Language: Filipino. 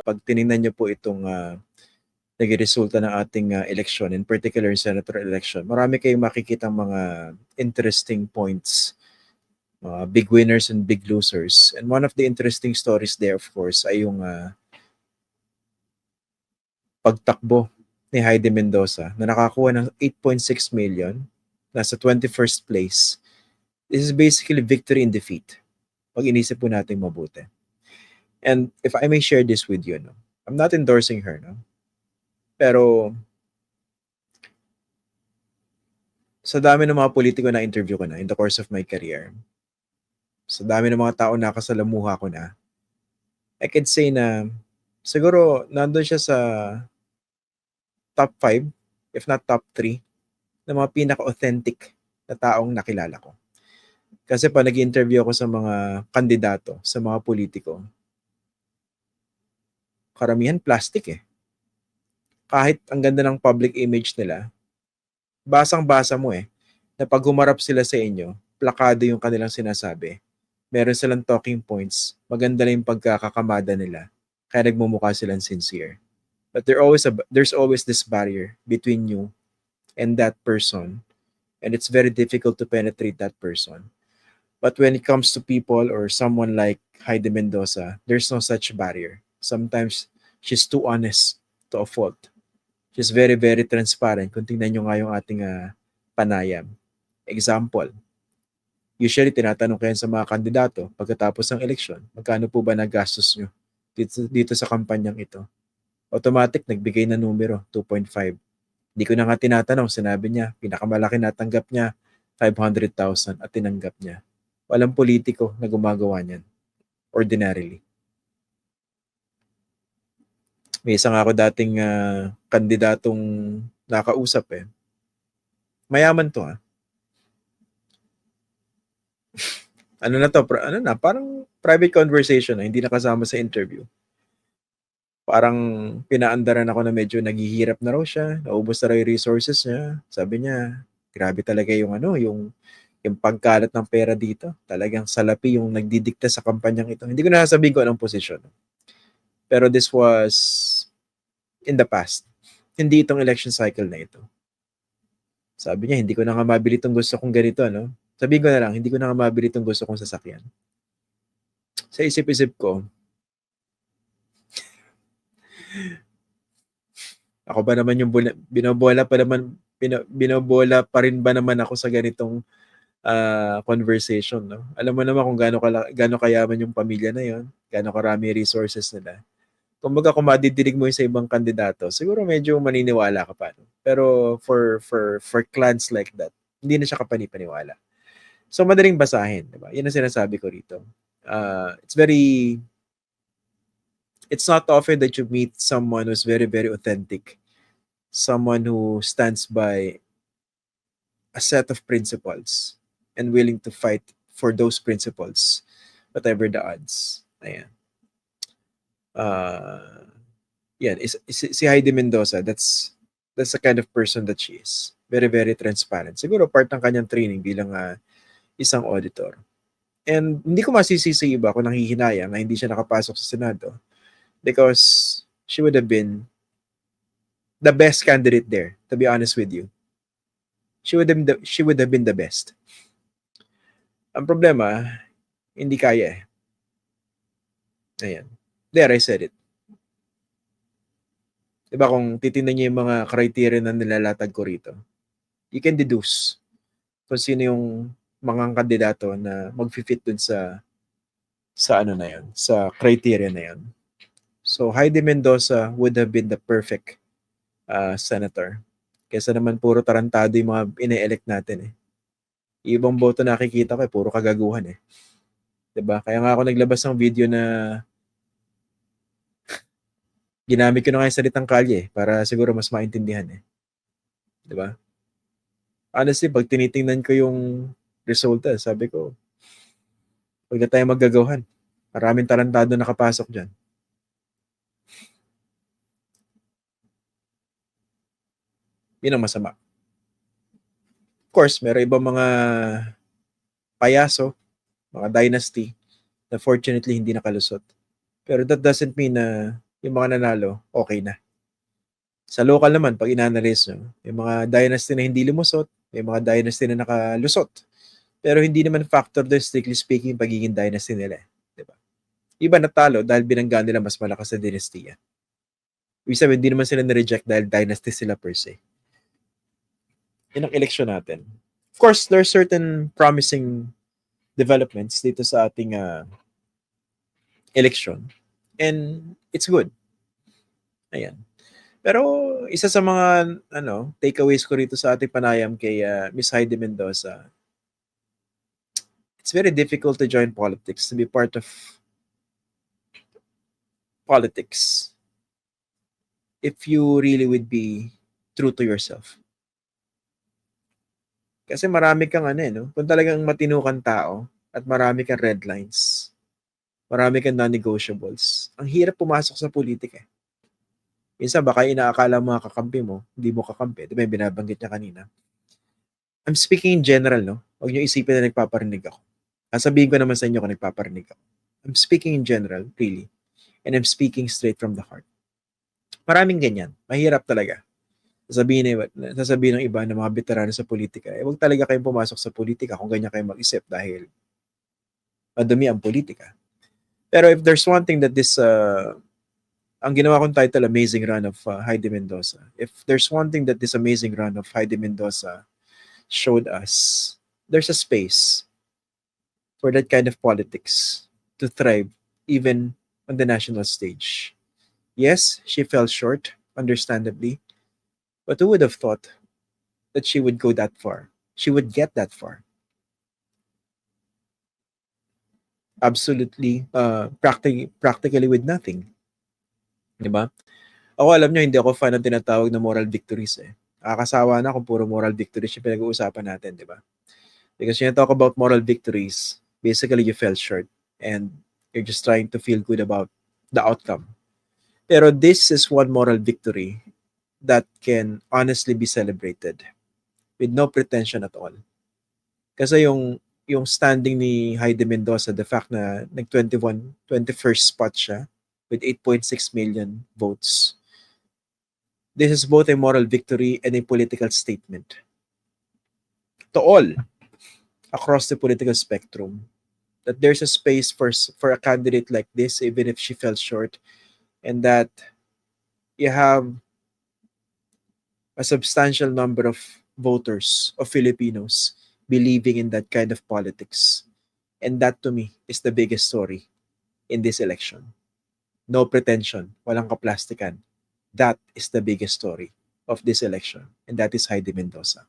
pag tiningnan niyo po itong naging resulta ng ating election, in particular senator election, marami kayong makikitang mga interesting points, big winners and big losers. And one of the interesting stories there, of course, ay yung pagtakbo ni Heidi Mendoza na nakakuha ng 8.6 million, nasa 21st place. This is basically victory in defeat, pag inisip po natin mabuti. And if I may share this with you, no? I'm not endorsing her, no? Pero sa dami ng mga politiko na interview ko na in the course of my career, sa dami ng mga tao na kasalamuha ko na, I could say na siguro nandun siya sa top 5, if not top 3, na mga pinaka-authentic na taong nakilala ko. Kasi pa nag-interview ako sa mga kandidato, sa mga politiko, karamihan plastic eh. Kahit ang ganda ng public image nila, basang-basa mo eh, na pag humarap sila sa inyo, plakado yung kanilang sinasabi. Meron silang talking points, maganda lang yung pagkakakamada nila, kaya nagmumukha silang sincere. But there's always this barrier between you and that person, and it's very difficult to penetrate that person. But when it comes to people or someone like Heidi Mendoza, there's no such barrier. Sometimes she's too honest to a fault. She's very, very transparent. Kung tingnan nyo nga yung ating panayam. Example, usually tinatanong kayo sa mga kandidato pagkatapos ng eleksyon, magkano po ba nagastos nyo dito sa kampanyang ito? Automatic, nagbigay na numero, 2.5. Hindi ko na nga tinatanong, sinabi niya, pinakamalaki natanggap niya, 500,000 at tinanggap niya. Walang politiko na gumagawa niyan, ordinarily. May isang ako dating kandidatong nakausap eh. Mayaman to ano na to, parang private conversation na, hindi nakasama sa interview. Parang pinaandaran ako na medyo naghihirap na raw siya, naubos na raw yung resources niya. Sabi niya, grabe talaga yung yung pagkalat ng pera dito. Talagang salapi yung nagdidikta sa kampanyang ito. Hindi ko na sasabihin ko anong posisyon. Pero this was in the past. Hindi itong election cycle na ito. Sabi niya, hindi ko na nga mabili itong gusto kong ganito, no? Sabihin ko na lang, hindi ko na nga mabili itong gusto kong sasakyan. Sa isip-isip ko, ako ba naman yung binobola pa rin ba naman ako sa ganitong conversation, no? Alam mo naman kung gaano kayaman yung pamilya na yon, gaano karami resources nila. Kumbaga kung madidinig mo yung sa ibang kandidato, siguro medyo maniniwala ka pa. No? Pero for clans like that, hindi na siya kapanipaniwala. So madaling basahin, di ba? Yan ang sinasabi ko rito. It's not often that you meet someone who's very, very authentic. Someone who stands by a set of principles and willing to fight for those principles, whatever the odds. Ayan. Yan. Si Heidi Mendoza, that's the kind of person that she is. Very, very transparent. Siguro part ng kanyang training bilang isang auditor. And hindi ko masisisi iba kung nanghihinayang na hindi siya nakapasok sa Senado because she would have been the best candidate there, to be honest with you. She would have been the best. Ang problema, hindi kaya eh. Ayan. There, I said it. Diba kung titingnan niyo yung mga criteria na nilalatag ko rito, you can deduce kung sino yung mga kandidato na mag-fit dun sa ano na yun, sa criteria na yun. So Heidi Mendoza would have been the perfect senator. Kesa naman puro tarantado yung mga ine-elect natin eh. Ibang boto nakikita ko puro kagaguhan eh. 'Di ba? Kaya nga ako naglabas ng video na ginamit ko na nga yung salitang kalye para siguro mas maintindihan eh. 'Di ba? Honestly, pag tinitingnan ko yung resulta, sabi ko, huwag na tayo maggagawan. Maraming tarantado nakapasok dyan. Yun ang masama. Of course, meron ibang mga payaso, mga dynasty, na fortunately hindi nakalusot. Pero that doesn't mean na yung mga nanalo, okay na. Sa local naman, pag inanalyze nyo, yung mga dynasty na hindi lumusot, may mga dynasty na nakalusot. Pero hindi naman factor doon, strictly speaking, pagiging dynasty nila. Diba? Iba natalo dahil binangga nila mas malakas na dinastiya. Ibig sabihin, hindi naman sila na-reject dahil dynasty sila per se. Yan ang election natin. Of course, there are certain promising developments dito sa ating election. And it's good. Ayan. Pero isa sa mga takeaways ko rito sa ating panayam kay Miss Heidi Mendoza, it's very difficult to join politics, to be part of politics if you really would be true to yourself. Kasi marami kang kung talagang matino kang tao at marami kang red lines, marami kang non-negotiables, ang hirap pumasok sa politika. Minsan baka inaakala mga kakampi mo, hindi mo kakampi. Di ba yung binabanggit niya kanina? I'm speaking in general, no? Huwag niyo isipin na nagpaparinig ako. Sasabihin ko naman sa inyo kung nagpaparinig ako. I'm speaking in general, really. And I'm speaking straight from the heart. Maraming ganyan. Mahirap talaga. Sasabihin ng iba ng mga veterano sa politika, huwag talaga kayong pumasok sa politika kung ganyan kayo mag-isip dahil madumi ang politika. Pero if there's one thing that this ang ginawa kong title, Amazing Run of Heidi Mendoza. If there's one thing that this amazing run of Heidi Mendoza showed us, there's a space for that kind of politics to thrive even on the national stage. Yes, she fell short, understandably, but who would have thought that she would go that far? She would get that far. Absolutely, practically with nothing. Diba? Ako alam nyo, hindi ako fan ng tinatawag na moral victories eh. Nakakasawa na kung puro moral victories yung pinag-uusapan natin, di ba? Because when you talk about moral victories, basically you fell short and you're just trying to feel good about the outcome. Pero this is one moral victory that can honestly be celebrated with no pretension at all. Kasi yung standing ni Heidi Mendoza, the fact na nag-21st spot siya with 8.6 million votes. This is both a moral victory and a political statement to all across the political spectrum that there's a space for a candidate like this, even if she fell short, and that you have a substantial number of voters, of Filipinos, believing in that kind of politics. And that to me is the biggest story in this election. No pretension, walang kaplastikan. That is the biggest story of this election, and that is Heidi Mendoza.